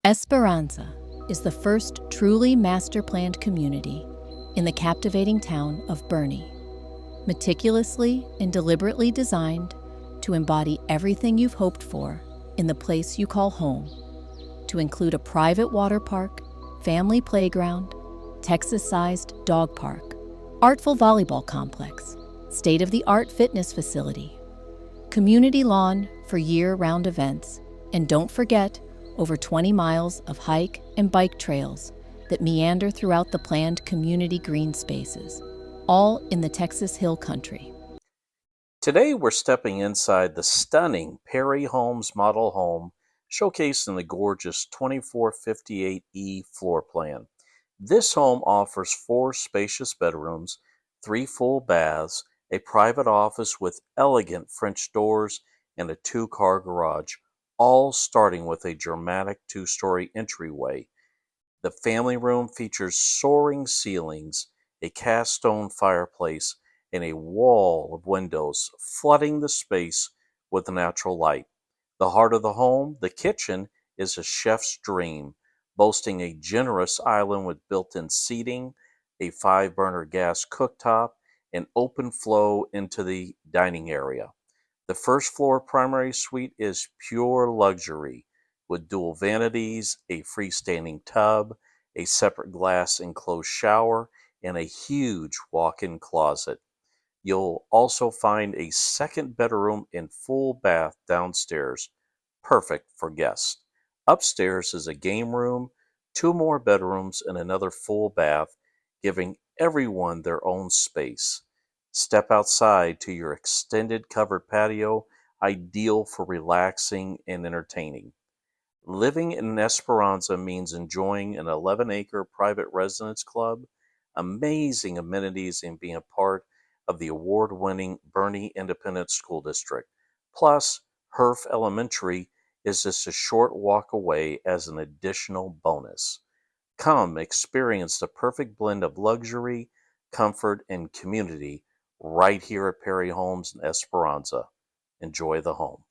Esperanza is the first truly master-planned community in the captivating town of Boerne, meticulously and deliberately designed to embody everything you've hoped for in the place you call home, to include a private water park, family playground, Texas-sized dog park, artful volleyball complex, state-of-the-art fitness facility, community lawn for year-round events, and don't forget, over 20 miles of hike and bike trails that meander throughout the planned community green spaces, all in the Texas Hill Country. Today we're stepping inside the stunning Perry Homes model home showcased in the gorgeous 2458E floor plan. This home offers 4 spacious bedrooms, 3 full baths, a private office with elegant French doors, and a 2-car garage, all starting with a dramatic 2-story entryway. The family room features soaring ceilings, a cast stone fireplace, and a wall of windows flooding the space with natural light. The heart of the home, the kitchen, is a chef's dream, boasting a generous island with built-in seating, a 5-burner gas cooktop, and open flow into the dining area. The first floor primary suite is pure luxury, with dual vanities, a freestanding tub, a separate glass enclosed shower, and a huge walk-in closet. You'll also find a second bedroom and full bath downstairs, perfect for guests. Upstairs is a game room, 2 more bedrooms, and another full bath, giving everyone their own space. Step outside to your extended covered patio, ideal for relaxing and entertaining. Living in Esperanza means enjoying an 11-acre private residence club, amazing amenities, and being a part of the award-winning Boerne Independent School District. Plus, Herf Elementary is just a short walk away as an additional bonus. Come experience the perfect blend of luxury, comfort, and community right here at Perry Homes in Esperanza. Enjoy the home.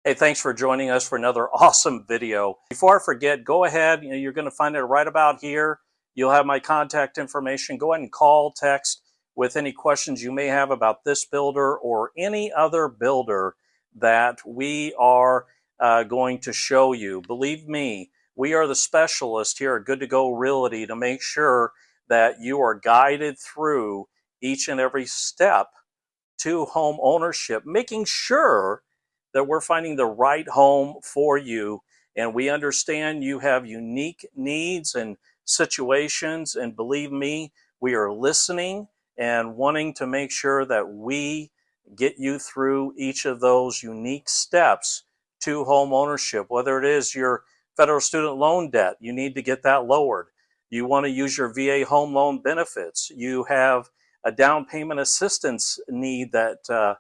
Hey, thanks for joining us for another awesome video. Before I forget, go ahead, you're going to find it right about here. You'll have my contact information. Go ahead and call, text with any questions you may have about this builder or any other builder that we are going to show you. Believe me, we are the specialists here at Good to Go Realty to make sure that you are guided through each and every step to home ownership, making sure that we're finding the right home for you. And we understand you have unique needs and situations. And believe me, we are listening and wanting to make sure that we get you through each of those unique steps to home ownership. Whether it is your federal student loan debt, you need to get that lowered. You want to use your VA home loan benefits. You have a down payment assistance need that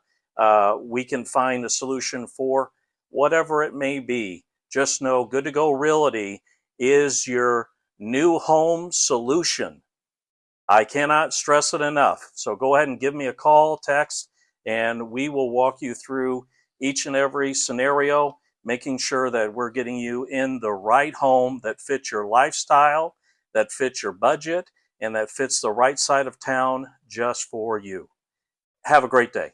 we can find a solution for. Whatever it may be, just know Good to Go Realty is your new home solution. I cannot stress it enough. So go ahead and give me a call, text, and we will walk you through each and every scenario, making sure that we're getting you in the right home that fits your lifestyle, that fits your budget, and that fits the right side of town just for you. Have a great day.